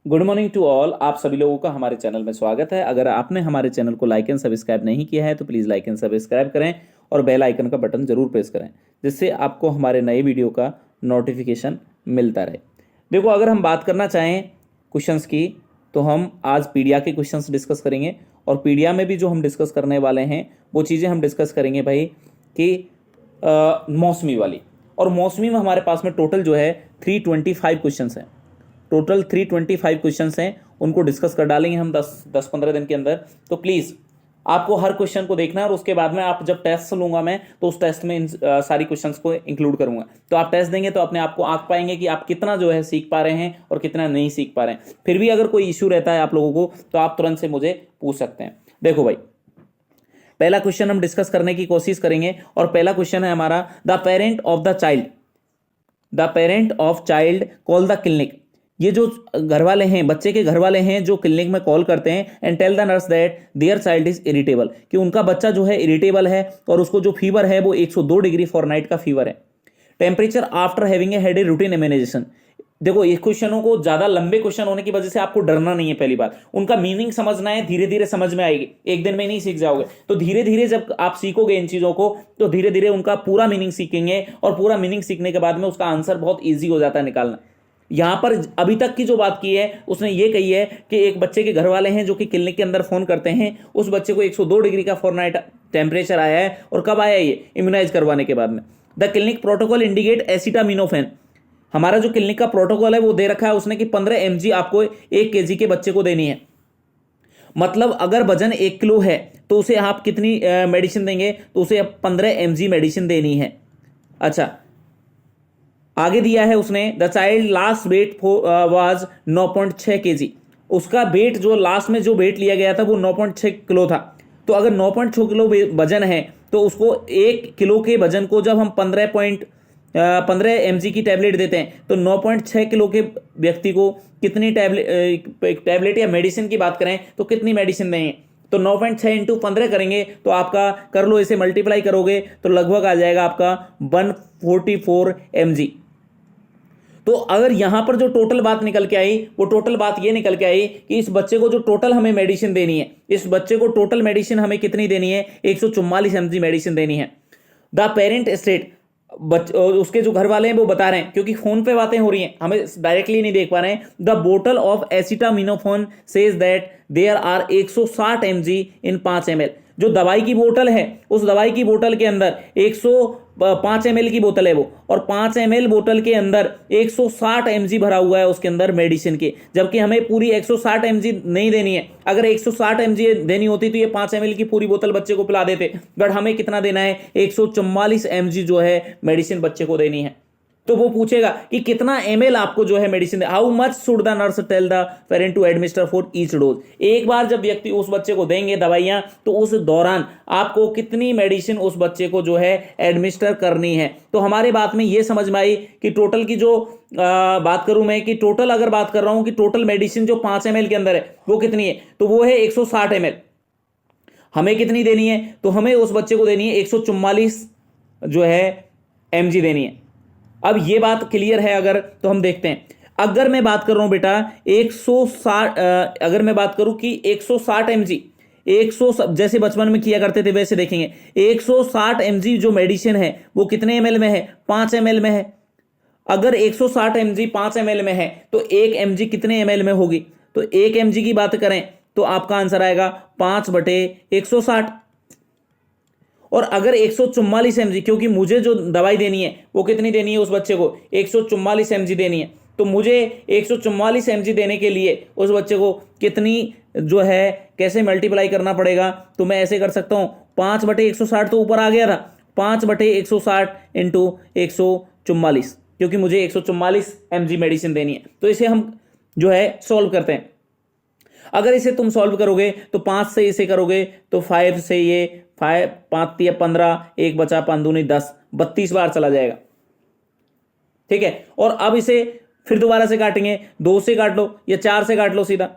Good morning to all. आप सभी लोगों का हमारे चैनल में स्वागत है। अगर आपने हमारे चैनल को लाइक एंड सब्सक्राइब नहीं किया है तो प्लीज़ लाइक एंड सब्सक्राइब करें और बेल आइकन का बटन जरूर प्रेस करें, जिससे आपको हमारे नए वीडियो का नोटिफिकेशन मिलता रहे। देखो, अगर हम बात करना चाहें क्वेश्चंस की तो हम आज पीडिया के क्वेश्चंस डिस्कस करेंगे। और पीडिया में भी जो हम डिस्कस करने वाले हैं वो चीज़ें हम डिस्कस करेंगे भाई कि मौसमी वाली। और मौसमी में हमारे पास में टोटल जो है 325 क्वेश्चंस हैं। टोटल 325 क्वेश्चंस हैं, उनको डिस्कस कर डालेंगे हम 10-15 दिन के अंदर। तो प्लीज़ आपको हर क्वेश्चन को देखना है और उसके बाद में आप जब टेस्ट लूंगा मैं तो उस टेस्ट में इन सारी क्वेश्चंस को इंक्लूड करूंगा। तो आप टेस्ट देंगे तो अपने आप को आंक पाएंगे कि आप कितना जो है सीख पा रहे हैं और कितना नहीं सीख पा रहे हैं। फिर भी अगर कोई इश्यू रहता है आप लोगों को तो आप तुरंत से मुझे पूछ सकते हैं। देखो भाई, पहला क्वेश्चन हम डिस्कस करने की कोशिश करेंगे और पहला क्वेश्चन है हमारा, the parent of the child, the parent of child call the clinic. ये जो घर वाले हैं, बच्चे के घर वाले हैं, जो क्लिनिक में कॉल करते हैं and tell the nurse that their child is irritable, कि उनका बच्चा जो है इरिटेबल है और उसको जो फीवर है वो 102 डिग्री फॉरेनहाइट का फीवर है। Temperature after having had a routine immunisation. देखो, इस क्वेश्चनों को ज्यादा लंबे क्वेश्चन होने की वजह से आपको डरना नहीं है। पहली बात, उनका मीनिंग समझना है, धीरे धीरे समझ में आएगी, एक दिन में नहीं सीख जाओगे। तो धीरे धीरे जब आप सीखोगे इन चीजों को तो धीरे धीरे उनका पूरा मीनिंग सीखेंगे और पूरा मीनिंग सीखने के बाद में उसका आंसर बहुत ईजी हो जाता है निकालना। यहां पर अभी तक की जो बात की है उसने ये कही है कि एक बच्चे के घर वाले हैं जो कि क्लिनिक के अंदर फोन करते हैं, उस बच्चे को 102 डिग्री का फॉरेनहाइट टेम्परेचर आया है। और कब आया ये? इम्यूनाइज करवाने के बाद में। The clinic protocol indicate acetaminophen. हमारा जो क्लिनिक का प्रोटोकॉल है वो दे रखा है उसने कि 15 mg आपको 1 kg के बच्चे को देनी है। मतलब अगर वजन 1 किलो है तो उसे आप कितनी मेडिसिन देंगे? तो उसे 15 mg मेडिसिन देनी है। अच्छा, आगे दिया है उसने, the child last wait was 9.6 kg। उसका वेट जो लास्ट में जो वेट लिया गया था वो 9.6 किलो था। तो अगर 9.6 किलो वजन है तो उसको 1 किलो के वजन को जब हम 15 mg की टैबलेट देते हैं तो 9.6 किलो के व्यक्ति को कितनी टैबलेट या मेडिसिन की बात करें तो कितनी मेडिसिन देंगे? तो 9.6 इंटू 15 करेंगे तो आपका, कर लो इसे मल्टीप्लाई करोगे तो लगभग आ जाएगा आपका 144 mg। तो अगर यहां पर जो टोटल बात निकल के आई वो टोटल बात ये निकल के आई कि इस बच्चे को जो टोटल हमें मेडिसिन देनी है, इस बच्चे को टोटल मेडिसिन हमें कितनी देनी है? 144 mg मेडिसिन देनी है। द पेरेंट स्टेट, उसके जो घर वाले हैं वो बता रहे हैं, क्योंकि फोन पे बातें हो रही हैं, हमें डायरेक्टली नहीं देख पा रहे हैं। The bottle of acetaminophen says that there are 160 mg in 5 ml। जो दवाई की बोतल है उस दवाई की बोतल के अंदर 105 ml की बोतल है वो, और 5 ml बोतल के अंदर 160 mg भरा हुआ है उसके अंदर मेडिसिन के, जबकि हमें पूरी 160 mg नहीं देनी है। अगर 160 mg देनी होती तो ये 5 ml की पूरी बोतल बच्चे को पिला देते, बट हमें कितना देना है? 144 mg जो है मेडिसिन बच्चे को देनी है। तो वो पूछेगा कि कितना ml आपको जो है medicine, how much should the nurse tell the parent to administer for each dose. एक बार जब व्यक्ति उस बच्चे को देंगे दवाइयां तो उस दौरान आपको कितनी मेडिसिन उस बच्चे को जो है एडमिनिस्टर करनी है। तो हमारे बात में ये समझ में आई कि टोटल की जो बात करूं मैं कि टोटल अगर बात कर रहा हूं कि टोटल मेडिसिन जो 5 ml के अंदर है वो कितनी है, तो वो है 160 ml। हमें कितनी देनी है? तो हमें उस बच्चे को देनी है 144 जो है mg देनी है। अब ये बात क्लियर है अगर, तो हम देखते हैं। अगर मैं बात कर रहा हूं बेटा 160, अगर मैं बात करूं कि 160 mg, 100 जैसे बचपन में किया करते थे वैसे देखेंगे, 160 mg जो मेडिसिन है वो कितने ml में है? 5 ml में है। अगर 160 mg 5 ml में है तो 1 mg कितने ml में होगी? तो 1 mg की बात करें तो आपका आंसर आएगा 5/160। और अगर 144 mg, क्योंकि मुझे जो दवाई देनी है वो कितनी देनी है उस बच्चे को? 144 mg देनी है। तो मुझे 144 mg देने के लिए उस बच्चे को कितनी जो है कैसे मल्टीप्लाई करना पड़ेगा? तो मैं ऐसे कर सकता हूं, 5/160 तो ऊपर आ गया था, 5/160 इंटू 144, क्योंकि मुझे 144 mg मेडिसिन देनी है। तो इसे हम जो है सॉल्व करते हैं। अगर इसे तुम सॉल्व करोगे तो 5 से इसे करोगे तो 5 से ये 5 5 या 15, 1 बचा, 5 दूनी 10, 32 बार चला जाएगा। ठीक है, और अब इसे फिर दोबारा से काटेंगे, 2 से काट लो या 4 से काट लो सीधा।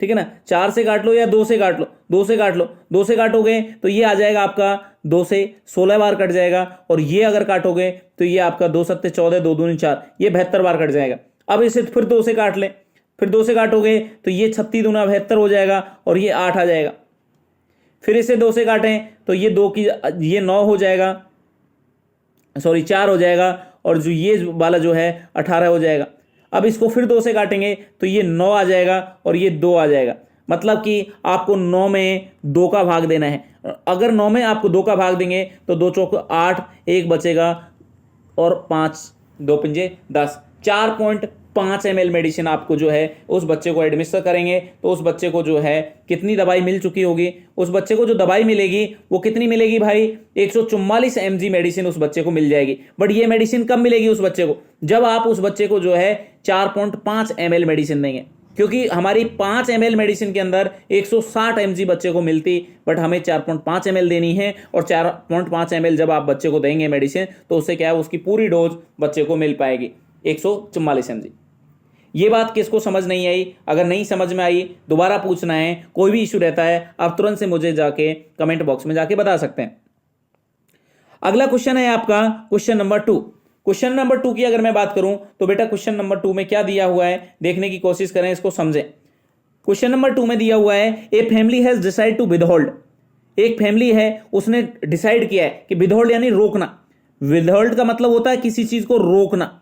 ठीक है ना, 4 से काट लो या 2 से काट लो, 2 से काट लो, 2 से काटोगे तो ये आ जाएगा आपका 2 से 16 बार कट जाएगा। और ये अगर काटोगे तो ये आपका 2 7 14, 2 दूनी 4, ये 72 बार कट जाएगा। अब इसे फिर 2 से काट ले फिर 2 से काटोगे तो ये 36 दूना 72 हो जाएगा और ये 8 आ जाएगा। फिर इसे 2 से काटें तो ये 2 की ये 9 हो जाएगा, सॉरी 4 हो जाएगा, और जो ये वाला जो है 18 हो जाएगा। अब इसको फिर 2 से काटेंगे तो ये 9 आ जाएगा और ये 2 आ जाएगा। मतलब कि आपको 9 में 2 का भाग देना है। अगर 9 में आपको 2 का भाग देंगे तो 2 चौक 8, 1 बचेगा और 5, 2 पंजे 10, 4.5 ml मेडिसिन आपको जो है उस बच्चे को एडमिनिस्टर करेंगे। तो उस बच्चे को जो है कितनी दवाई मिल चुकी होगी? उस बच्चे को जो दवाई मिलेगी वो कितनी मिलेगी भाई? 144 mg मेडिसिन उस बच्चे को मिल जाएगी। बट ये मेडिसिन कब मिलेगी उस बच्चे को? जब आप उस बच्चे को जो है 4.5 ml मेडिसिन देंगे, क्योंकि हमारी 5 ml मेडिसिन के अंदर 160 mg बच्चे को मिलती, बट हमें 4.5 ml देनी है। और 4.5 ml जब आप बच्चे को देंगे मेडिसिन तो उससे क्या है, उसकी पूरी डोज बच्चे को मिल पाएगी 144 mg। ये बात किसको समझ नहीं आई? अगर नहीं समझ में आई दोबारा पूछना है, कोई भी इशू रहता है आप तुरंत से मुझे जाके कमेंट बॉक्स में जाके बता सकते हैं। अगला क्वेश्चन है आपका क्वेश्चन नंबर 2। क्वेश्चन नंबर 2 की अगर मैं बात करूं तो बेटा क्वेश्चन नंबर 2 में क्या दिया हुआ है देखने की कोशिश करें, इसको समझें। क्वेश्चन नंबर 2 में दिया हुआ है a family has decide to withhold. एक फैमिली है उसने डिसाइड किया है कि विदहोल्ड यानी रोकना। विदहोल्ड का मतलब होता है किसी चीज को रोकना,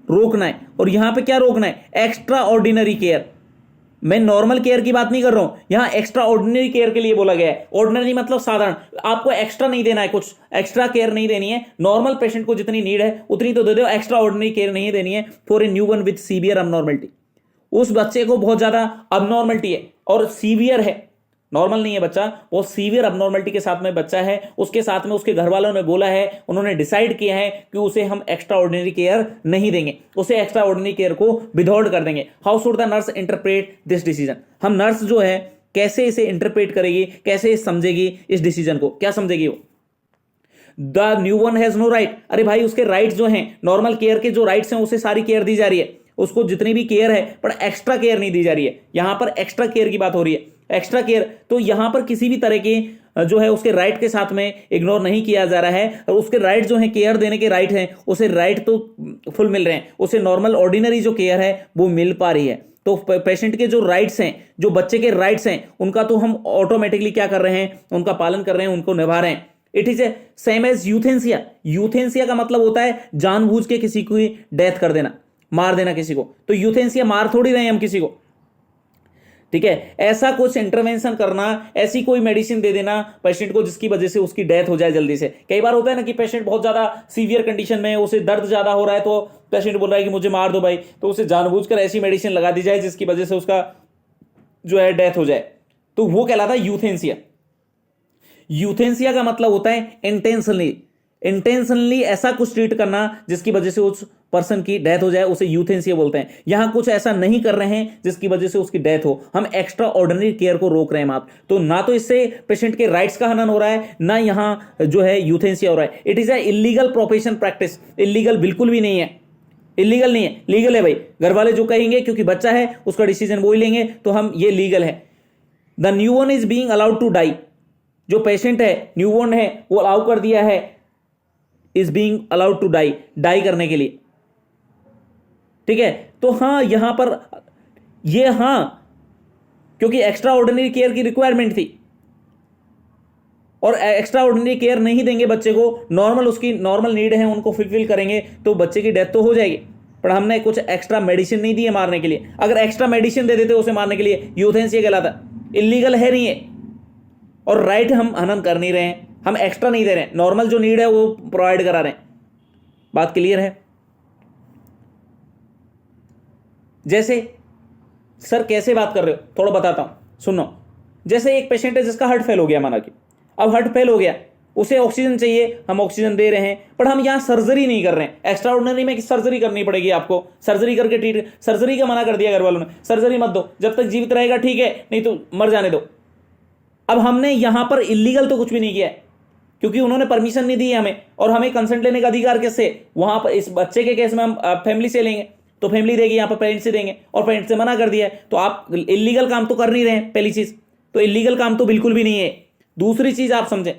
रोकना है। और यहां पे क्या रोकना है? Extra ordinary care. मैं नॉर्मल केयर की बात नहीं कर रहा हूं, यहां एक्स्ट्रा ऑर्डिनरी केयर के लिए बोला गया है। ऑर्डिनरी मतलब साधारण, आपको एक्स्ट्रा नहीं देना है, कुछ एक्स्ट्रा केयर नहीं देनी है। नॉर्मल पेशेंट को जितनी नीड है उतनी तो दे दो, एक्स्ट्रा ऑर्डिनरी केयर नहीं देनी है। For a new one with severe abnormality, उस बच्चे को बहुत ज्यादा अबनॉर्मलिटी है और सीवियर है, नॉर्मल नहीं है बच्चा, वो सीवियर अबनॉर्मलिटी के साथ में बच्चा है। उसके साथ में उसके घर वालों ने बोला है, उन्होंने डिसाइड किया है कि उसे हम एक्स्ट्रा ऑर्डिनरी केयर नहीं देंगे, उसे एक्स्ट्रा ऑर्डिनरी केयर को विदहोल्ड कर देंगे। How should the nurse interpret this decision? हम नर्स जो है कैसे इसे इंटरप्रेट करेगी, कैसे समझेगी इस डिसीजन को, क्या समझेगी वो? The new one has no right. अरे भाई उसके राइट्स जो हैं, नॉर्मल केयर के जो राइट्स हैं उसे सारी केयर दी जा रही है, उसको जितनी भी केयर है, पर एक्स्ट्रा केयर नहीं दी जा रही है। यहां पर एक्स्ट्रा केयर की बात हो रही है। एक्स्ट्रा केयर तो यहां पर किसी भी तरह की जो है उसके राइट के साथ में इग्नोर नहीं किया जा रहा है। और उसके राइट जो है, केयर देने के राइट हैं, उसे राइट तो फुल मिल रहे हैं, उसे नॉर्मल ऑर्डिनरी जो केयर है वो मिल पा रही है। तो पेशेंट के जो राइट्स हैं, जो बच्चे के राइट्स हैं, उनका तो हम ऑटोमेटिकली क्या कर रहे हैं, उनका पालन कर रहे हैं, उनको निभा रहे हैं। It is a same age euthanasia. Euthanasia का मतलब होता है जानबूझ के किसी की डेथ कर देना, मार देना किसी को। तो यूथेंसिया मार थोड़ी रहे हैं हम किसी को, ठीक है। ऐसा कुछ इंटरवेंशन करना, ऐसी कोई मेडिसिन दे देना पेशेंट को जिसकी वजह से उसकी डेथ हो जाए जल्दी से। कई बार होता है ना कि पेशेंट बहुत ज्यादा सीवियर कंडीशन में है, उसे दर्द ज्यादा हो रहा है, तो पेशेंट बोल रहा है कि मुझे मार दो भाई, तो उसे जानबूझकर ऐसी मेडिसिन लगा दी जाए जिसकी वजह से उसका जो है डेथ हो जाए, तो वो कहलाता है यूथेंसिया। यूथेंसिया का मतलब होता है इंटेंशनली ऐसा कुछ ट्रीट करना जिसकी वजह से उस पर्सन की डेथ हो जाए, उसे यूथेंसिया बोलते हैं। यहां कुछ ऐसा नहीं कर रहे हैं जिसकी वजह से उसकी डेथ हो, हम एक्स्ट्रा ऑर्डिनरी केयर को रोक रहे हैं मात्र। तो ना तो इससे पेशेंट के राइट्स का हनन हो रहा है, ना यहां जो है यूथेंसिया हो रहा है। It is a illegal profession practice. Illegal बिल्कुल भी नहीं है, इलीगल नहीं है, लीगल है भाई। घर वाले जो कहेंगे, क्योंकि बच्चा है उसका डिसीजन वो ही लेंगे, तो हम ये लीगल है। The new one is being allowed to die. जो पेशेंट है, न्यू बोर्न है, वो अलाउ कर दिया है, is being allowed to die, die करने के लिए, ठीक है। तो हां यहां पर ये हां, क्योंकि एक्स्ट्रा ऑर्डिनरी केयर की रिक्वायरमेंट थी और एक्स्ट्रा ऑर्डिनरी केयर नहीं देंगे बच्चे को, नॉर्मल उसकी नॉर्मल नीड है उनको फुलफिल करेंगे तो बच्चे की डेथ तो हो जाएगी। पर हमने कुछ एक्स्ट्रा मेडिसिन नहीं दी है मारने के लिए। अगर एक्स्ट्रा मेडिसिन दे देते उसे मारने के लिए, यूथेंसिया कहलाता। इलीगल है नहीं है, और राइट हम हनन कर नहीं रहे हैं, हम एक्स्ट्रा नहीं दे रहे हैं, नॉर्मल जो नीड है वो प्रोवाइड करा रहे हैं। बात क्लियर है? जैसे सर कैसे बात कर रहे हो, थोड़ा बताता हूं, सुनो। जैसे एक पेशेंट है जिसका हार्ट फेल हो गया, माना कि अब हार्ट फेल हो गया, उसे ऑक्सीजन चाहिए, हम ऑक्सीजन दे रहे हैं, पर हम यहां सर्जरी नहीं कर रहे हैं। एक्स्ट्रा ऑर्डिनरी में सर्जरी करनी पड़ेगी आपको, सर्जरी करके ट्रीट, सर्जरी का मना कर दिया घर वालों ने, सर्जरी मत दो, जब तक जीवित रहेगा ठीक है, नहीं तो मर जाने दो। अब हमने यहां पर इलीगल तो कुछ भी नहीं किया है, क्योंकि उन्होंने परमिशन नहीं दी है हमें, और हमें कंसेंट लेने का अधिकार कैसे? वहां पर इस बच्चे के केस में हम फैमिली से लेंगे, तो फैमिली देगी, यहां पर पेरेंट्स से देंगे, और पेरेंट्स से मना कर दिया है, तो आप इलीगल काम तो कर नहीं रहे हैं। पहली चीज तो इलीगल काम तो बिल्कुल भी नहीं है। दूसरी चीज आप समझें,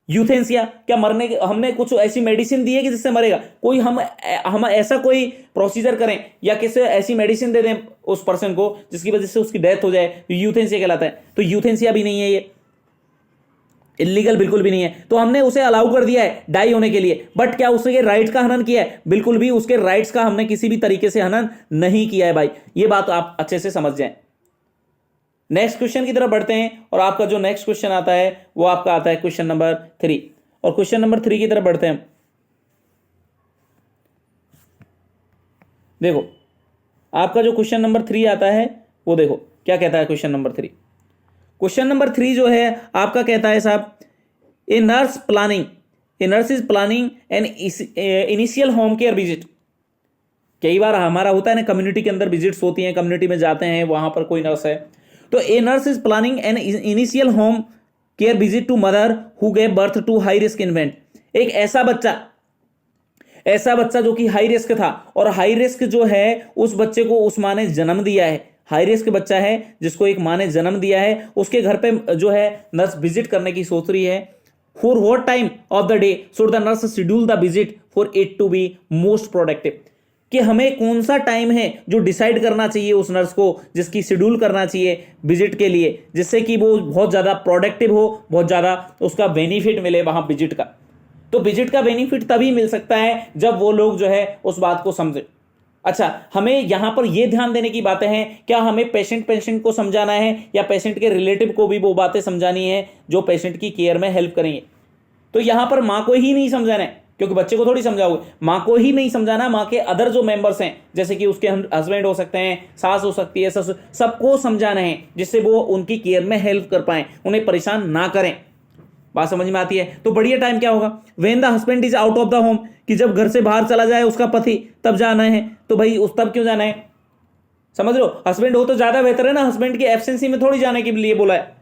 यूथेंसिया, क्या मरने के हमने कुछ ऐसी मेडिसिन दी है कि जिससे मरेगा? कोई हम ऐसा कोई प्रोसीजर करें या किसी ऐसी मेडिसिन दे दें उस पर्सन को जिसकी वजह से उसकी डेथ हो जाए, तो यूथेंसिया कहलाता है। तो यूथेंसिया भी नहीं है, ये इलीगल बिल्कुल भी नहीं है। तो हमने उसे अलाउ कर दिया है डाई होने के लिए, बट क्या उसके राइट का हनन किया है? बिल्कुल भी उसके राइट्स का हमने किसी भी तरीके से हनन नहीं किया है भाई, ये बात आप अच्छे से समझ जाएं। नेक्स्ट क्वेश्चन की तरफ बढ़ते हैं और आपका जो नेक्स्ट क्वेश्चन आता है वो आपका आता है क्वेश्चन नंबर 3, और क्वेश्चन नंबर 3 की तरफ बढ़ते हैं। देखो आपका जो क्वेश्चन नंबर 3 आता है वो देखो क्या कहता है क्वेश्चन नंबर 3। क्वेश्चन नंबर 3 जो है आपका कहता है साहब, ए nurse is planning an initial home care visit. कई बार हमारा होता है ना, कम्युनिटी के अंदर विजिट्स होती हैं, कम्युनिटी में जाते हैं, वहां पर कोई नर्स है, तो a nurse is planning an initial home care visit to mother who gave birth to high risk infant. एक ऐसा बच्चा जो कि हाई रिस्क था, और हाई रिस्क जो है उस बच्चे को उस माँ ने जन्म दिया है, हाई रिस्क बच्चा है जिसको एक माँ ने जन्म दिया है, उसके घर पे जो है नर्स विजिट करने की सोच रही है। For what time of the day should the nurse schedule the visit for it to be most productive. कि हमें कौन सा टाइम है जो डिसाइड करना चाहिए उस नर्स को, जिसकी शेड्यूल करना चाहिए विजिट के लिए, जिससे कि वो बहुत ज्यादा प्रोडक्टिव हो, बहुत ज्यादा उसका बेनिफिट मिले वहां विजिट का। तो विजिट का बेनिफिट तभी मिल सकता है जब वो लोग जो है उस बात को समझे। अच्छा, हमें यहां पर यह ध्यान देने की बातें हैं, क्या हमें पेशेंट को समझाना है या पेशेंट के रिलेटिव को भी वो बातें समझानी है जो पेशेंट की केयर में हेल्प करेंगे? तो यहां पर मां को ही नहीं समझाना है, क्योंकि बच्चे को थोड़ी समझाओगे, मां को ही नहीं समझाना, मां के अदर जो मेंबर्स हैं जैसे कि उसके हस्बैंड हो सकते हैं, सास हो सकती है, ससुर, सबको समझाना है जिससे वो उनकी केयर में हेल्प कर पाए, उन्हें परेशान ना करें। बात समझ में आती है? तो बढ़िया टाइम क्या होगा? When the husband is out of the home, कि जब घर से बाहर चला जाए उसका पति, तब जाना है। तो भाई उस तब क्यों जाना है? समझ लो, हस्बैंड हो तो ज्यादा बेहतर है ना, हस्बैंड की एब्सेंसी में थोड़ी जाने के लिए बोला है।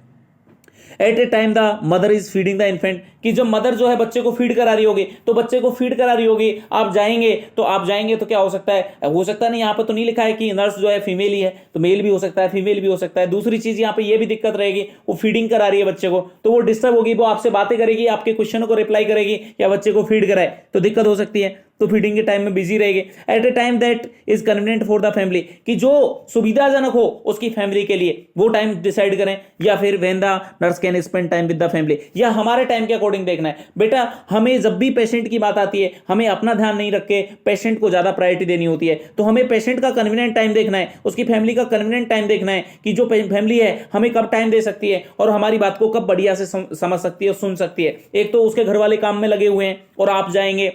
At a time the mother is feeding the infant, कि जब मदर जो है बच्चे को फीड करा रही होगी, तो बच्चे को फीड करा रही होगी, आप जाएंगे तो क्या हो सकता है नहीं, यहाँ पर तो नहीं लिखा है कि नर्स जो है फीमेल ही है, तो मेल भी हो सकता है, फीमेल भी हो सकता है। दूसरी चीज यहाँ पे ये भी दिक्कत रहेगी, वो फीडिंग करा रही है बच्चे को, तो वो डिस्टर्ब होगी, वो आपसे बातें करेगी, आपके क्वेश्चनों को रिप्लाई करेगी, या बच्चे को फीड कराए, तो दिक्कत हो सकती है, तो फीडिंग के टाइम में बिजी रहेगी। At a time that is convenient for the family, कि जो सुविधाजनक हो उसकी फैमिली के लिए, वो टाइम डिसाइड करें। या फिर when the nurse can spend time with the family, या हमारे टाइम के अकॉर्डिंग देखना है। बेटा हमें जब भी पेशेंट की बात आती है, हमें अपना ध्यान नहीं रख के पेशेंट को ज्यादा प्रायोरिटी देनी होती है, तो हमें पेशेंट का कन्वीनियंट टाइम देखना है, उसकी फैमिली का कन्वीनियंट टाइम देखना है, कि जो फैमिली है हमें कब टाइम दे सकती है और हमारी बात को कब बढ़िया से समझ सकती है, सुन सकती है। एक तो उसके घर वाले काम में लगे हुए हैं और आप जाएंगे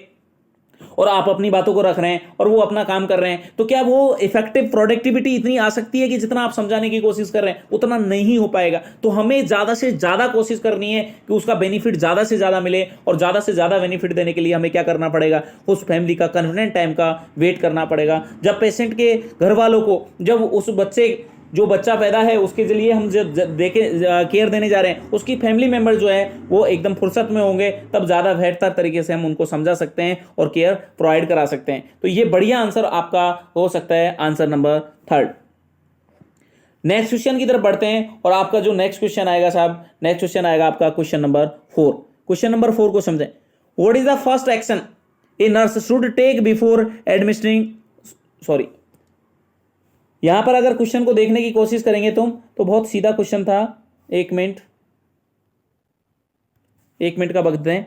और आप अपनी बातों को रख रहे हैं और वो अपना काम कर रहे हैं, तो क्या वो इफेक्टिव प्रोडक्टिविटी इतनी आ सकती है कि जितना आप समझाने की कोशिश कर रहे हैं उतना नहीं हो पाएगा। तो हमें ज्यादा से ज्यादा कोशिश करनी है कि उसका बेनिफिट ज्यादा से ज्यादा मिले, और ज्यादा से ज्यादा बेनिफिट देने के लिए हमें क्या करना पड़ेगा? उस फैमिली का कन्वीनियंट टाइम का वेट करना पड़ेगा। जब पेशेंट के घर वालों को, जब उस जो बच्चा पैदा है उसके लिए हम जब केयर देने जा रहे हैं, उसकी फैमिली मेंबर जो है वो एकदम फुर्सत में होंगे, तब ज्यादा बेहतर तरीके से हम उनको समझा सकते हैं और केयर प्रोवाइड करा सकते हैं। तो ये बढ़िया आंसर आपका हो सकता है आंसर नंबर 3। नेक्स्ट क्वेश्चन की तरफ बढ़ते हैं और आपका जो नेक्स्ट क्वेश्चन आएगा साहब, नेक्स्ट क्वेश्चन आएगा आपका क्वेश्चन नंबर 4। क्वेश्चन नंबर 4 को समझें। What is the first action a nurse should take before administering, sorry, यहां पर अगर क्वेश्चन को देखने की कोशिश करेंगे तुम, तो बहुत सीधा क्वेश्चन था। एक मिनट का वक्त दें।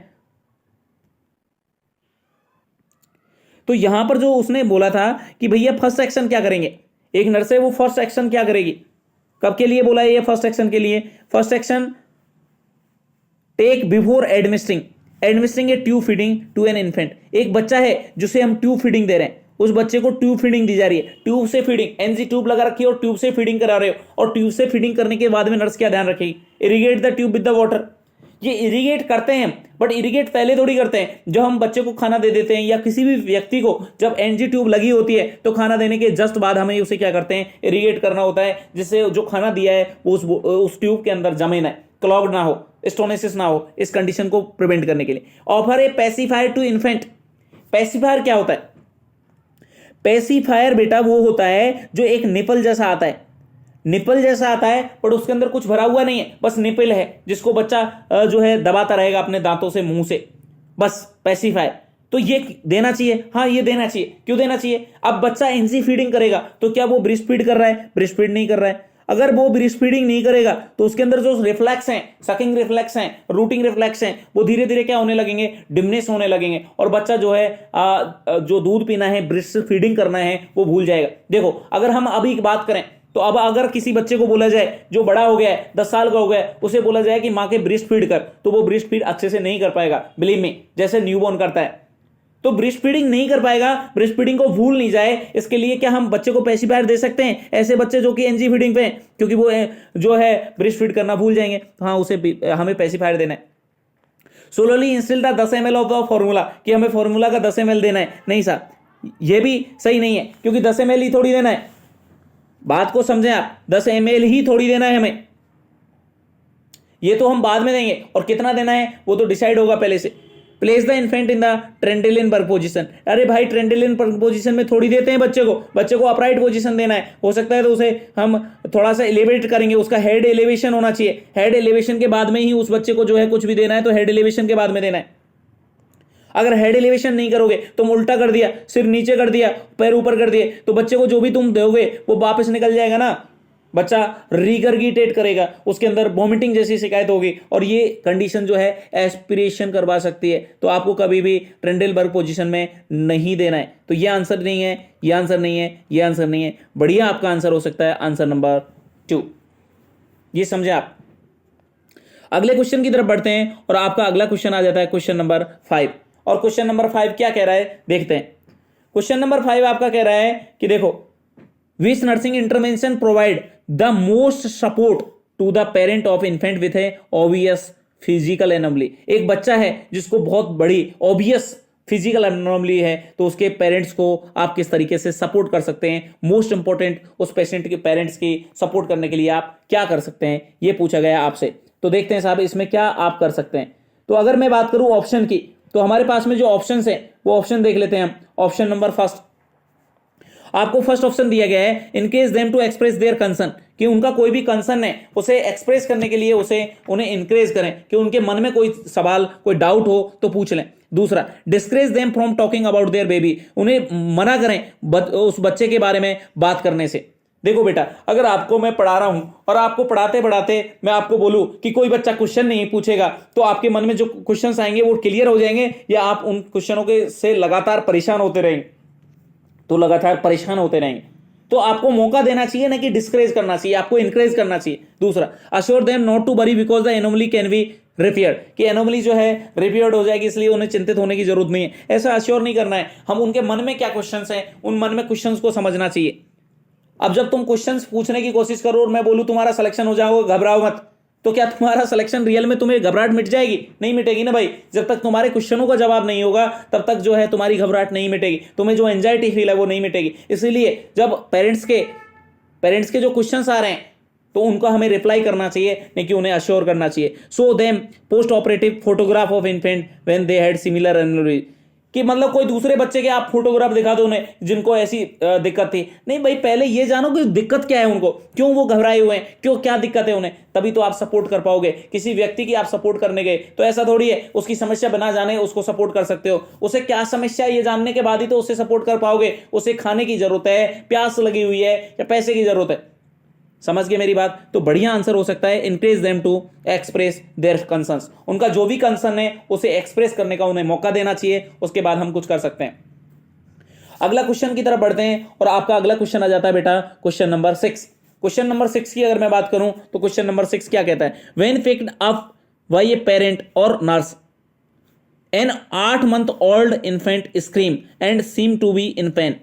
तो यहां पर जो उसने बोला था कि भैया फर्स्ट एक्शन क्या करेंगे, एक नर्स है वो फर्स्ट एक्शन क्या करेगी, कब के लिए बोला है ये फर्स्ट एक्शन के लिए? First action take before administering a tube feeding to an infant. एक बच्चा है जिसे हम ट्यूब फीडिंग दे रहे हैं, उस बच्चे को ट्यूब फीडिंग दी जा रही है, ट्यूब से फीडिंग, एनजी ट्यूब लगा रखी है और ट्यूब से फीडिंग करा रहे हो, और ट्यूब से फीडिंग करने के बाद में नर्स क्या ध्यान रखेगी? Irrigate the tube with the water. ये इरिगेट करते हैं, बट इरिगेट पहले थोड़ी करते हैं जब हम बच्चे को खाना दे देते हैं, या किसी भी व्यक्ति को जब एनजी ट्यूब लगी होती है तो खाना देने के जस्ट बाद हमें उसे क्या करते हैं? इरिगेट करना होता है, जिससे जो खाना दिया है उस ट्यूब के अंदर जमे ना, क्लॉग ना हो, स्टोनेसिस ना हो, इस कंडीशन को प्रिवेंट करने के लिए। Offer a pacifier to infant. Pacifier क्या होता है? पेसिफायर बेटा वो होता है जो एक निपल जैसा आता है, निपल जैसा आता है पर उसके अंदर कुछ भरा हुआ नहीं है, बस निपल है जिसको बच्चा जो है दबाता रहेगा अपने दांतों से, मुंह से, बस पेसिफायर। तो ये देना चाहिए, हाँ ये देना चाहिए। क्यों देना चाहिए? अब बच्चा एनजी फीडिंग करेगा तो क्या वो ब्रेस्ट फीड कर रहा है? ब्रेस्ट फीड नहीं कर रहा है। अगर वो ब्रेस्ट फीडिंग नहीं करेगा तो उसके अंदर जो रिफ्लेक्स हैं, सकिंग रिफ्लेक्स हैं, रूटिंग रिफ्लेक्स हैं, वो धीरे धीरे क्या होने लगेंगे? डिमनेस होने लगेंगे और बच्चा जो है जो दूध पीना है, ब्रेस्ट फीडिंग करना है, वो भूल जाएगा। देखो अगर हम अभी की बात करें तो अब अगर किसी बच्चे को बोला जाए जो बड़ा हो गया है, 10 साल का हो गया है, उसे बोला जाए कि माँ के ब्रेस्ट फीड कर, तो वो ब्रेस्ट फीड अच्छे से नहीं कर पाएगा, बिलीव मी, जैसे न्यूबॉर्न करता है। तो ब्रेस्ट फीडिंग नहीं कर पाएगा, ब्रेस्ट फीडिंग को भूल नहीं जाए, इसके लिए क्या हम बच्चे को पेसिफायर दे सकते हैं? ऐसे बच्चे जो कि एनजी फीडिंग पे हैं, क्योंकि वो जो है ब्रेस्ट फीड करना भूल जाएंगे, तो हाँ उसे हमें पेसिफायर देना है। Slowly instill the 10 ml of the formula, कि हमें फॉर्मूला का 10 ml देना है, नहीं साहब ये भी सही नहीं है, क्योंकि 10 ml ही थोड़ी देना है। बात को समझें आप, 10 ml ही थोड़ी देना है हमें, ये तो हम बाद में देंगे, और कितना देना है वो तो डिसाइड होगा पहले से। Place the infant in the Trendelenburg position, अरे भाई ट्रेंडिलियन पोजीशन में थोड़ी देते हैं बच्चे को अपराइट पोजीशन देना है। हो सकता है तो उसे हम थोड़ा सा एलिवेट करेंगे, उसका हेड एलिवेशन होना चाहिए, हेड एलिवेशन के बाद में ही उस बच्चे को जो है कुछ भी देना है तो हेड एलिवेशन के बाद में देना है। अगर हेड एलिवेशन नहीं करोगे, तुम उल्टा कर दिया, सिर नीचे कर दिया, पैर ऊपर कर दिए, तो बच्चे को जो भी तुम दोगे वो वापस निकल जाएगा ना, बच्चा रिगर्गिटेट करेगा, उसके अंदर वॉमिटिंग जैसी शिकायत होगी, और ये कंडीशन जो है एस्पिरेशन करवा सकती है। तो आपको कभी भी ट्रेंडलबर्ग पोजीशन में नहीं देना है। तो ये आंसर नहीं है, ये आंसर नहीं है, ये आंसर नहीं है। बढ़िया आपका आंसर हो सकता है आंसर नंबर 2। ये समझे आप। अगले क्वेश्चन की तरफ बढ़ते हैं और आपका अगला क्वेश्चन आ जाता है क्वेश्चन नंबर 5। और क्वेश्चन नंबर 5 क्या कह रहा है देखते हैं। क्वेश्चन नंबर 5 आपका कह रहा है कि देखो, which nursing intervention provide the most support to the parent of infant with a obvious physical anomaly. एक बच्चा है जिसको बहुत बड़ी ऑब्वियस फिजिकल एनोमली है, तो उसके पेरेंट्स को आप किस तरीके से सपोर्ट कर सकते हैं? मोस्ट इंपॉर्टेंट, उस पेशेंट के पेरेंट्स की सपोर्ट करने के लिए आप क्या कर सकते हैं, ये पूछा गया आपसे। तो देखते हैं साहब इसमें क्या आप कर सकते हैं। तो अगर मैं बात करूं ऑप्शन की, तो हमारे पास में जो ऑप्शन है वो ऑप्शन देख लेते हैं हम। ऑप्शन नंबर फर्स्ट, आपको फर्स्ट ऑप्शन दिया गया है, in case them to express their concern, कि उनका कोई भी कंसर्न है उसे एक्सप्रेस करने के लिए उन्हें इनकरेज करें, कि उनके मन में कोई सवाल, कोई डाउट हो तो पूछ लें। दूसरा, discourage them from talking about their baby, उन्हें मना करें उस बच्चे के बारे में बात करने से। देखो बेटा, अगर आपको मैं पढ़ा रहा हूं और आपको पढ़ाते पढ़ाते मैं आपको बोलूं कि कोई बच्चा क्वेश्चन नहीं पूछेगा, तो आपके मन में जो क्वेश्चंस आएंगे वो क्लियर हो जाएंगे, या आप उन क्वेश्चनों के से लगातार परेशान होते रहेंगे? तो लगातार परेशान होते रहेंगे। तो आपको मौका देना चाहिए, ना कि डिस्करेज करना चाहिए, आपको इनकरेज करना चाहिए। दूसरा, assure them not to worry because the anomaly can be repaired, कि एनोमली जो है रिपेयर्ड हो जाएगी, इसलिए उन्हें चिंतित होने की जरूरत नहीं है। ऐसा अश्योर नहीं करना है, हम उनके मन में क्या क्वेश्चंस हैं, उन मन में क्वेश्चंस को समझना चाहिए। अब जब तुम क्वेश्चंस पूछने की कोशिश करो और मैं बोलूं तुम्हारा सिलेक्शन हो जाओगे, घबराओ मत, तो क्या तुम्हारा सिलेक्शन रियल में तुम्हें घबराहट मिट जाएगी? नहीं मिटेगी ना भाई। जब तक तुम्हारे क्वेश्चनों का जवाब नहीं होगा तब तक जो है तुम्हारी घबराहट नहीं मिटेगी, तुम्हें जो एंजाइटी फील है वो नहीं मिटेगी। इसीलिए जब पेरेंट्स के जो क्वेश्चंस आ रहे हैं तो उनको हमें रिप्लाई करना चाहिए, नहीं कि उन्हें अश्योर करना चाहिए। So them post operative photograph of infant when they had similar anomaly, कि मतलब कोई दूसरे बच्चे के आप फोटोग्राफ दिखा दो उन्हें जिनको ऐसी दिक्कत थी। नहीं भाई, पहले ये जानो कि दिक्कत क्या है उनको, क्यों वो घबराए हुए हैं, क्यों, क्या दिक्कत है उन्हें, तभी तो आप सपोर्ट कर पाओगे। किसी व्यक्ति की आप सपोर्ट करने गए तो ऐसा थोड़ी है उसकी समस्या बिना जाने उसको सपोर्ट कर सकते हो। उसे क्या समस्या है ये जानने के बाद ही तो उसे सपोर्ट कर पाओगे। उसे खाने की जरूरत है, प्यास लगी हुई है, या पैसे की जरूरत है। समझ गए मेरी बात? तो बढ़िया आंसर हो सकता है encourage them to express their concerns, उनका जो भी कंसर्न है उसे एक्सप्रेस करने का उन्हें मौका देना चाहिए, उसके बाद हम कुछ कर सकते हैं। अगला क्वेश्चन की तरफ बढ़ते हैं और आपका अगला क्वेश्चन आ जाता है बेटा क्वेश्चन नंबर 6। क्वेश्चन नंबर 6 की अगर मैं बात करूं तो क्वेश्चन नंबर 6 क्या कहता है, when picked up by a parent और nurse N 8 month old infant scream and seem to be in pain।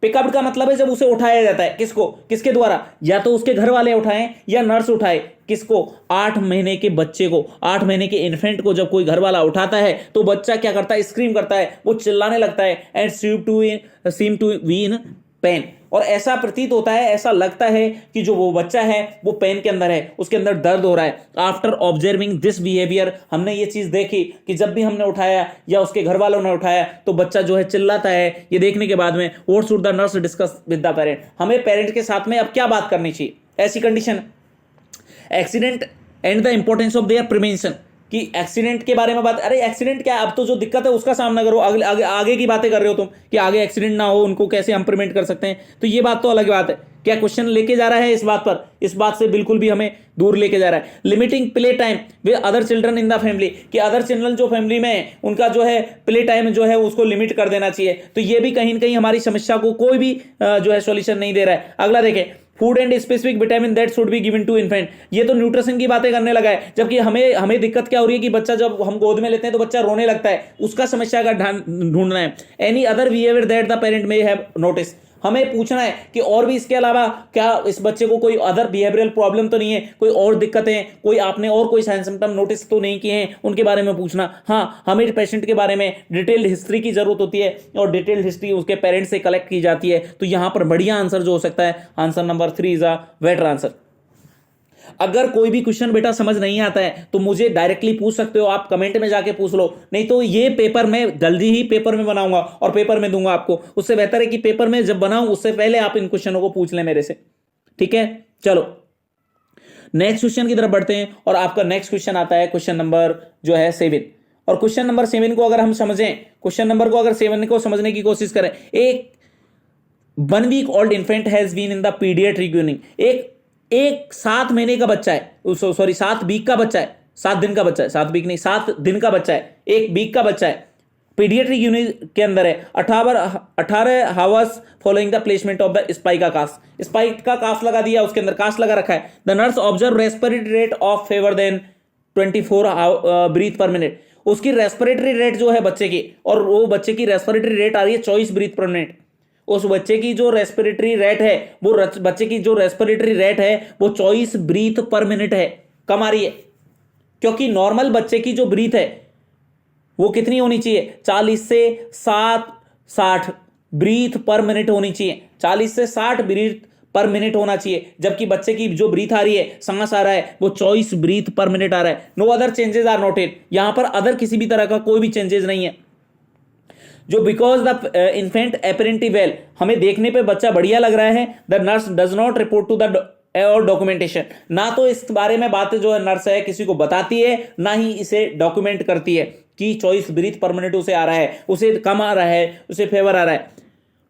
Pickup का मतलब है जब उसे उठाया जाता है, किसके द्वारा, या तो उसके घर वाले उठाएं या नर्स उठाए, किसको, 8 महीने के बच्चे को, 8 महीने के इन्फेंट को जब कोई घर वाला उठाता है तो बच्चा क्या करता है, स्क्रीम करता है, वो चिल्लाने लगता है, and seem to be in pain, और ऐसा प्रतीत होता है, ऐसा लगता है कि जो वो बच्चा है वो पेन के अंदर है, उसके अंदर दर्द हो रहा है। आफ्टर ऑब्जर्विंग दिस बिहेवियर, हमने ये चीज देखी कि जब भी हमने उठाया या उसके घर वालों ने उठाया तो बच्चा जो है चिल्लाता है। ये देखने के बाद में what should the nurse discuss with the parent, हमें पेरेंट के साथ में अब क्या बात करनी चाहिए, ऐसी condition. Accident and the importance of their prevention, कि एक्सीडेंट के बारे में बात, अरे एक्सीडेंट क्या है, अब तो जो दिक्कत है उसका सामना करो, आगे की बातें कर रहे हो तुम कि आगे एक्सीडेंट ना हो, उनको कैसे हम प्रिवेंट कर सकते हैं, तो ये बात तो अलग बात है। क्या क्वेश्चन लेके जा रहा है इस बात पर, इस बात से बिल्कुल भी हमें दूर लेके जा रहा है। Limiting play time with other children in the family, कि अदर चिल्ड्रन जो फैमिली में है उनका जो है प्ले टाइम जो है उसको लिमिट कर देना चाहिए, तो ये भी कहीं ना कहीं हमारी समस्या को कोई भी जो है सॉल्यूशन नहीं दे रहा है। अगला देखें, food and specific vitamin that should be given to infant, ये तो न्यूट्रिशन की बातें करने लगा है, जबकि हमें दिक्कत क्या हो रही है कि बच्चा जब हम गोद में लेते हैं तो बच्चा रोने लगता है, उसका समस्या का ढूंढना है। Any other behaviour that the parent may have notice, हमें पूछना है कि और भी इसके अलावा क्या इस बच्चे को कोई अदर बिहेवियरल प्रॉब्लम तो नहीं है, कोई और दिक्कतें, कोई आपने और कोई साइन सिम्टम नोटिस तो नहीं किए हैं, उनके बारे में पूछना। हाँ, हमें पेशेंट के बारे में डिटेल्ड हिस्ट्री की जरूरत होती है और डिटेल्ड हिस्ट्री उसके पेरेंट्स से कलेक्ट की जाती है, तो यहां पर बढ़िया आंसर जो हो सकता है, answer number 3 is a better answer. अगर कोई भी क्वेश्चन बेटा समझ नहीं आता है तो मुझे डायरेक्टली पूछ सकते हो, आप कमेंट में जाके पूछ लो, नहीं तो ये पेपर में जल्दी ही पेपर में बनाऊंगा और पेपर में दूंगा आपको, उससे बेहतर है कि पेपर में जब बनाऊं उससे पहले आप इन क्वेश्चनों को पूछ लें मेरे से, ठीक है। चलो नेक्स्ट क्वेश्चन की तरफ बढ़ते हैं, और आपका नेक्स्ट क्वेश्चन आता है क्वेश्चन नंबर जो है 7, और क्वेश्चन नंबर 7 को अगर हम समझें, क्वेश्चन नंबर को अगर 7 को समझने की कोशिश करें, एक 1 week old infant has been in the paediatric unit, एक 7 महीने का बच्चा है, सॉरी 7 वीक का बच्चा है, 7 दिन का बच्चा है, 7 वीक नहीं 7 दिन का बच्चा है, 1 वीक का बच्चा है, पीडियाट्रिक यूनिट के अंदर है, 18 hours following the placement of the spica cast, spike का कास्ट लगा दिया, उसके अंदर कास्ट लगा रखा है। The nurse observe respiratory rate of fewer than 24 breath per minute, उसकी रेस्पिरेटरी रेट जो है बच्चे की, और वो बच्चे की रेस्पिरेटरी रेट आ रही है 24 ब्रीथ पर मिनट, उस बच्चे की जो रेस्पिरेटरी रेट है वो बच्चे की जो रेस्पिरेटरी रेट है वो 24 ब्रीथ पर मिनट है, कम आ रही है, क्योंकि नॉर्मल बच्चे की जो ब्रीथ है वो कितनी होनी चाहिए, 40 से 60 ब्रीथ पर मिनट होनी चाहिए, 40 से 60 ब्रीथ पर मिनट होना चाहिए, जबकि बच्चे की जो ब्रीथ आ रही है, सांस आ रहा है, वो 24 ब्रीथ पर मिनट आ रहा है। No other changes are noted, यहां पर अदर किसी भी तरह का कोई भी चेंजेस नहीं है। जो because the infant apparently well, हमें देखने पे बच्चा बढ़िया लग रहा है, the nurse does not report to the और डॉक्यूमेंटेशन, ना तो इस बारे में बात जो है नर्स है किसी को बताती है, ना ही इसे डॉक्यूमेंट करती है कि 24 ब्रीथ पर मिनट उसे आ रहा है, उसे कम आ रहा है, उसे फेवर आ रहा है।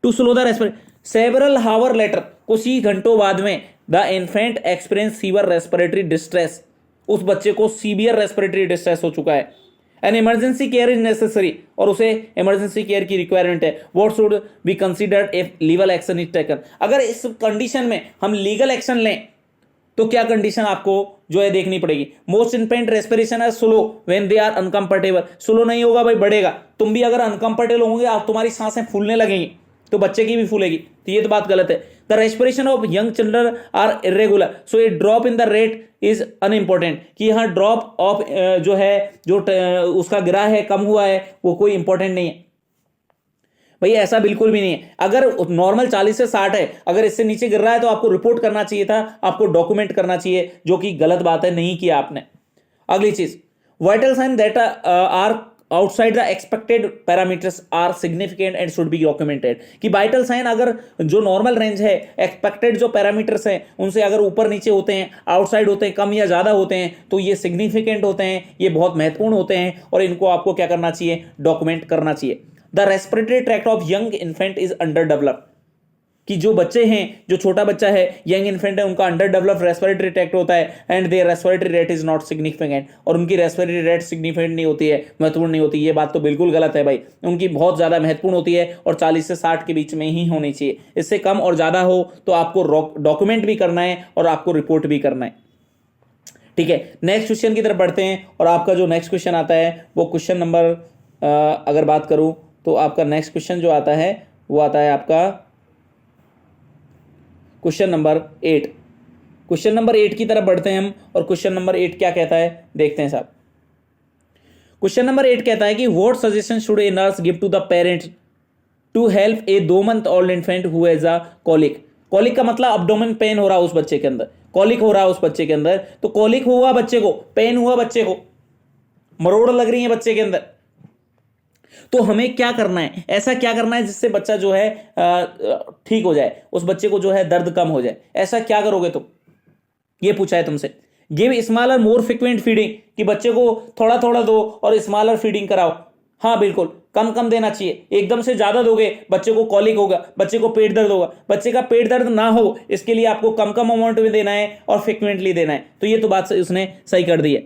Too slow the respiration several hour later, कुछ ही घंटों बाद में the infant experience severe respiratory distress, उस बच्चे को सीवियर रेस्पिरेटरी डिस्ट्रेस हो चुका है। An emergency care is necessary, और उसे इमरजेंसी केयर की रिक्वायरमेंट है। What should be considered if legal action is taken, अगर इस कंडीशन में हम लीगल एक्शन लें तो क्या कंडीशन आपको जो है देखनी पड़ेगी। मोस्ट इन्फेंट रेस्पिरेशन है slow when they are uncomfortable, slow नहीं होगा भाई, बढ़ेगा, तुम भी अगर अनकंफर्टेबल होंगे आप, तुम्हारी सांसें फूलने लगेंगी तो बच्चे की भी फूलेगी, तो ये तो बात गलत है। The respiration of young children are irregular, so a drop in the rate is unimportant, कि यहाँ ड्रॉप ऑफ जो है जो उसका गिरा है, कम हुआ है, वो कोई इंपॉर्टेंट नहीं है भाई, ऐसा बिल्कुल भी नहीं है। अगर नॉर्मल 40 से 60 है, अगर इससे नीचे गिर रहा है तो आपको रिपोर्ट करना चाहिए था, आपको डॉक्यूमेंट करना चाहिए, जो कि गलत बात है, नहीं किया आपने। अगली चीज, vital sign that are outside the expected parameters are significant and should be documented, कि वाइटल साइन अगर जो नॉर्मल रेंज है, एक्सपेक्टेड जो पैरामीटर्स हैं उनसे अगर ऊपर नीचे होते हैं, आउटसाइड होते हैं, कम या ज्यादा होते हैं, तो ये सिग्निफिकेंट होते हैं, ये बहुत महत्वपूर्ण होते हैं, और इनको आपको क्या करना चाहिए, डॉक्यूमेंट करना चाहिए। The respiratory tract of young infant is under developed, कि जो बच्चे हैं, जो छोटा बच्चा है, यंग इन्फेंट है, उनका अंडर डेवलप्ड रेस्पिरेटरी ट्रैक्ट होता है, and their respiratory rate is not significant, और उनकी रेस्पिरेटरी रेट सिग्निफिकेंट नहीं होती है, महत्वपूर्ण नहीं होती। ये बात तो बिल्कुल गलत है भाई, उनकी बहुत ज्यादा महत्वपूर्ण होती है, और 40 से 60 के बीच में ही होनी चाहिए। इससे कम और ज्यादा हो तो आपको डॉक्यूमेंट भी करना है और आपको रिपोर्ट भी करना है, ठीक है। नेक्स्ट क्वेश्चन की तरफ बढ़ते हैं, और आपका जो नेक्स्ट क्वेश्चन आता है वो क्वेश्चन नंबर अगर बात करूं तो आपका नेक्स्ट क्वेश्चन जो आता है वो आता है आपका क्वेश्चन नंबर 8। क्वेश्चन नंबर 8 की तरफ बढ़ते हैं हम, और क्वेश्चन नंबर 8 क्या कहता है देखते हैं साहब। क्वेश्चन नंबर 8 कहता है कि what suggestion should a nurse give to the parents to help a 2 month old infant who has a colic. Colic का मतलब अब्डोमेन पेन हो रहा है उस बच्चे के अंदर, कॉलिक हो रहा है उस बच्चे के अंदर, तो कॉलिक हुआ बच्चे को, पेन हुआ बच्चे को, मरोड़ लग रही है बच्चे के अंदर, तो हमें क्या करना है, ऐसा क्या करना है जिससे बच्चा जो है ठीक हो जाए, उस बच्चे को जो है दर्द कम हो जाए, ऐसा क्या करोगे तुम, ये पूछा है तुमसे। गिव स्मॉलर मोर फ्रिक्वेंट फीडिंग, कि बच्चे को थोड़ा थोड़ा दो और स्मॉलर फीडिंग कराओ। हाँ बिल्कुल, कम कम देना चाहिए, एकदम से ज्यादा दोगे बच्चे को कॉलिक होगा, बच्चे को पेट दर्द होगा। बच्चे का पेट दर्द ना हो इसके लिए आपको कम कम अमाउंट में देना है और फ्रिक्वेंटली देना है। तो ये तो बात उसने सही कर दी है।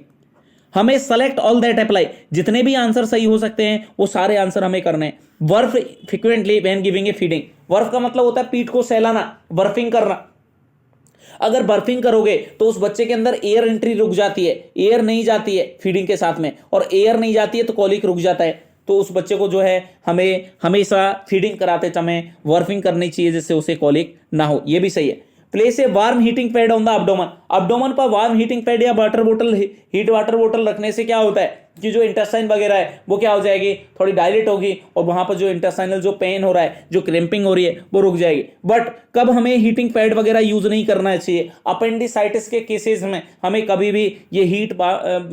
हमें सेलेक्ट ऑल दैट अप्लाई, जितने भी आंसर सही हो सकते हैं वो सारे आंसर हमें करने हैं। Burp frequently when giving a feeding, burp का मतलब होता है पीठ को सहलाना, बर्फिंग करना। अगर बर्फिंग करोगे तो उस बच्चे के अंदर एयर एंट्री रुक जाती है, एयर नहीं जाती है फीडिंग के साथ में, और एयर नहीं जाती है तो कॉलिक रुक जाता है। तो उस बच्चे को जो है हमें हमेशा फीडिंग कराते समय वर्फिंग करनी चाहिए जिससे उसे कॉलिक ना हो। ये भी सही है। Place a warm heating pad on the abdomen, abdomen पर वार्म हीटिंग पैड या वाटर बोतल, हीट वाटर बोतल रखने से क्या होता है कि जो इंटेस्टाइन वगैरह है वो क्या हो जाएगी, थोड़ी डायलेट होगी और वहां पर जो इंटेस्टाइनल जो पेन हो रहा है, जो क्रैम्पिंग हो रही है वो रुक जाएगी। बट कब हमें हीटिंग पैड वगैरह यूज नहीं करना चाहिए, अपेंडिसाइटिस के केसेस में हमें कभी भी ये हीट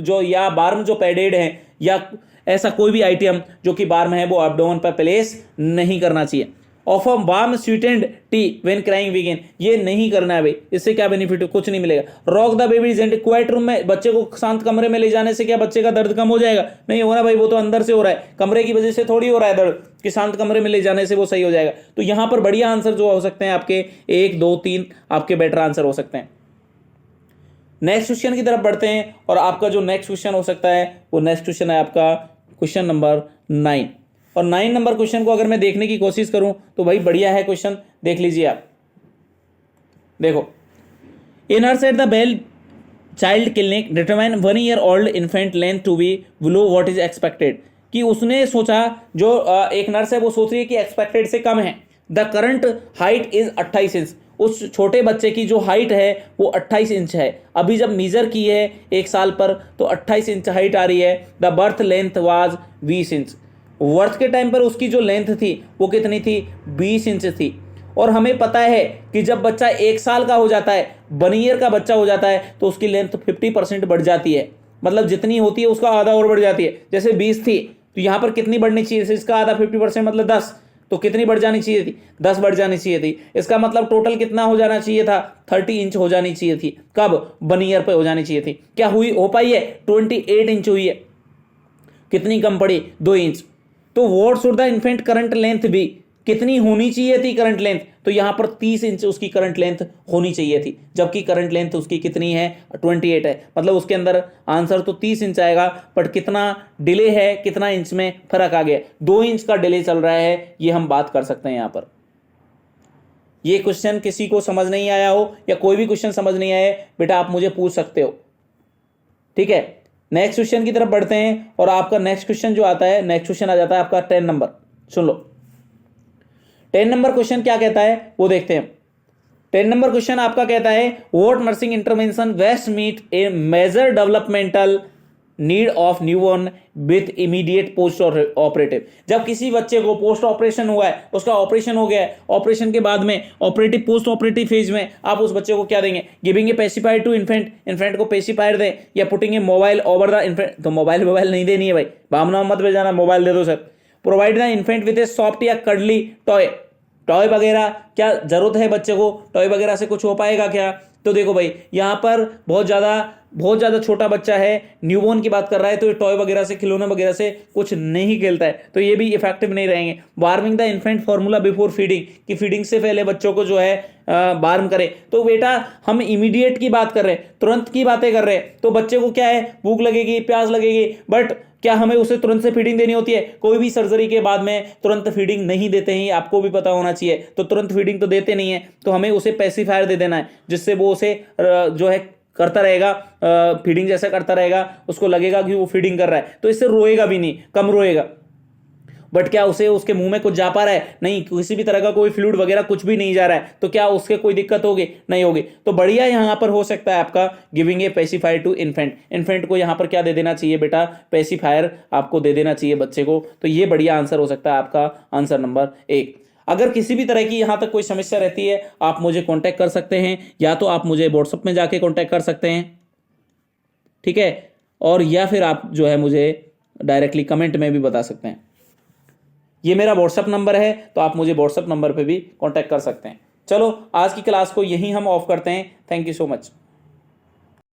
जो या बार्म जो पैडेड है या ऐसा कोई भी आइटम जो कि बार्म है वो अब्डोमन पर प्लेस नहीं करना चाहिए। Of a warm sweetened T when crying begin, ये नहीं करना है भाई, इससे क्या बेनिफिट है, कुछ नहीं मिलेगा। Rock the baby gently, quiet room में बच्चे को शांत कमरे में ले जाने से क्या बच्चे का दर्द कम हो जाएगा, नहीं हो रहा भाई, वो तो अंदर से हो रहा है, कमरे की वजह से थोड़ी हो रहा है दर्द, कि शांत कमरे में ले जाने से वो सही हो जाएगा। तो यहां पर बढ़िया आंसर जो हो सकते हैं आपके 1 2 3 आपके बेटर आंसर हो सकते हैं। नेक्स्ट क्वेश्चन की तरफ बढ़ते हैं और आपका जो नेक्स्ट क्वेश्चन हो सकता है वो नेक्स्ट क्वेश्चन है आपका क्वेश्चन नंबर 9। और 9 नंबर क्वेश्चन को अगर मैं देखने की कोशिश करूं तो भाई बढ़िया है क्वेश्चन, देख लीजिए आप। देखो, a nurse at the well child clinic determine 1 year old infant length to be below what is expected, कि उसने सोचा, जो एक नर्स है वो सोच रही है कि एक्सपेक्टेड से कम है। The current height is 28 inch, उस छोटे बच्चे की जो हाइट है वो 28 इंच है। अभी जब मीजर की है 1 साल पर तो 28 इंच हाइट आ रही है। The birth length was 20 inch, birth के टाइम पर उसकी जो लेंथ थी वो कितनी थी, 20 इंच थी। और हमें पता है कि जब बच्चा 1 साल का हो जाता है, 1 ईयर का बच्चा हो जाता है, तो उसकी लेंथ 50% बढ़ जाती है, मतलब जितनी होती है उसका आधा और बढ़ जाती है। जैसे 20 थी तो यहाँ पर कितनी बढ़नी चाहिए, इसका आधा 50% मतलब 10, तो कितनी बढ़ जानी चाहिए थी, 10 बढ़ जानी चाहिए थी। इसका मतलब टोटल कितना हो जाना चाहिए था, 30 इंच हो जानी चाहिए थी। कब, 1 ईयर पे हो जानी चाहिए थी। क्या हुई, हो पाई है, 28 इंच हुई है। कितनी कम पड़ी, 2 इंच। तो what should the infant current length be, कितनी होनी चाहिए थी करंट लेंथ, तो यहां पर 30 इंच उसकी करंट लेंथ होनी चाहिए थी, जबकि करंट लेंथ उसकी कितनी है, 28 है। मतलब उसके अंदर आंसर तो 30 इंच आएगा, बट कितना डिले है, कितना इंच में फर्क आ गया, 2 इंच का डिले चल रहा है, ये हम बात कर सकते हैं यहां पर। ये क्वेश्चन किसी को समझ नहीं आया हो या कोई भी क्वेश्चन समझ नहीं आया बेटा, आप मुझे पूछ सकते हो, ठीक है। नेक्स्ट क्वेश्चन की तरफ बढ़ते हैं और आपका नेक्स्ट क्वेश्चन जो आता है, नेक्स्ट क्वेश्चन आ जाता है आपका 10 नंबर। सुन लो 10 नंबर क्वेश्चन क्या कहता है वो देखते हैं। 10 नंबर क्वेश्चन आपका कहता है what nursing intervention best meet a major developmental need of newborn with immediate post operative. जब किसी बच्चे को पोस्ट ऑपरेशन हुआ है, उसका ऑपरेशन हो गया है, ऑपरेशन के बाद में ऑपरेटिव पोस्ट ऑपरेटिव फेज में आप उस बच्चे को क्या देंगे, giving a pacifier to infant, infant को पेसिफायर दें, या putting a mobile over the infant, तो मोबाइल नहीं देनी है भाई, भावना मत भेजाना, मोबाइल दे दो sir. Provide the infant with A soft या कडली टॉय, टॉय वगैरह क्या जरूरत है बच्चे को, टॉय वगैरह से कुछ हो पाएगा क्या। तो देखो भाई यहाँ पर बहुत ज़्यादा छोटा बच्चा है, न्यूबॉर्न की बात कर रहा है, तो ये टॉय वगैरह से, खिलौने वगैरह से कुछ नहीं खेलता है, तो ये भी इफेक्टिव नहीं रहेंगे। Warming the infant formula before feeding, कि फीडिंग से पहले बच्चों को जो है वार्म करें। तो बेटा हम इमीडिएट की बात कर रहे हैं, तुरंत की बातें कर रहे हैं, तो बच्चे को क्या है, भूख लगेगी, प्यास लगेगी, बट क्या हमें उसे तुरंत से फीडिंग देनी होती है, कोई भी सर्जरी के बाद में तुरंत फीडिंग नहीं देते हैं, आपको भी पता होना चाहिए। तो तुरंत फीडिंग तो देते नहीं है, तो हमें उसे पेसिफायर दे देना है, जिससे वो उसे जो है करता रहेगा, फीडिंग जैसा करता रहेगा, उसको लगेगा कि वो फीडिंग कर रहा है, तो इससे रोएगा भी नहीं, कम रोएगा। बट क्या उसे उसके मुंह में कुछ जा पा रहा है, नहीं, किसी भी तरह का कोई फ्लूइड वगैरह कुछ भी नहीं जा रहा है, तो क्या उसके कोई दिक्कत होगी, नहीं होगी। तो बढ़िया यहां पर हो सकता है आपका giving a pacifier to infant, infant को यहां पर क्या दे देना चाहिए बेटा, पेसिफायर आपको दे देना चाहिए बच्चे को। तो ये बढ़िया आंसर हो सकता है आपका आंसर नंबर 1। अगर किसी भी तरह की यहाँ तक कोई समस्या रहती है आप मुझे कांटेक्ट कर सकते हैं, या तो आप मुझे व्हाट्सएप में जाके कांटेक्ट कर सकते हैं, ठीक है, और या फिर आप जो है मुझे डायरेक्टली कमेंट में भी बता सकते हैं। ये मेरा व्हाट्सएप नंबर है, तो आप मुझे व्हाट्सएप नंबर पे भी कांटेक्ट कर सकते हैं। चलो आज की क्लास को यहीं हम ऑफ करते हैं। Thank you so much.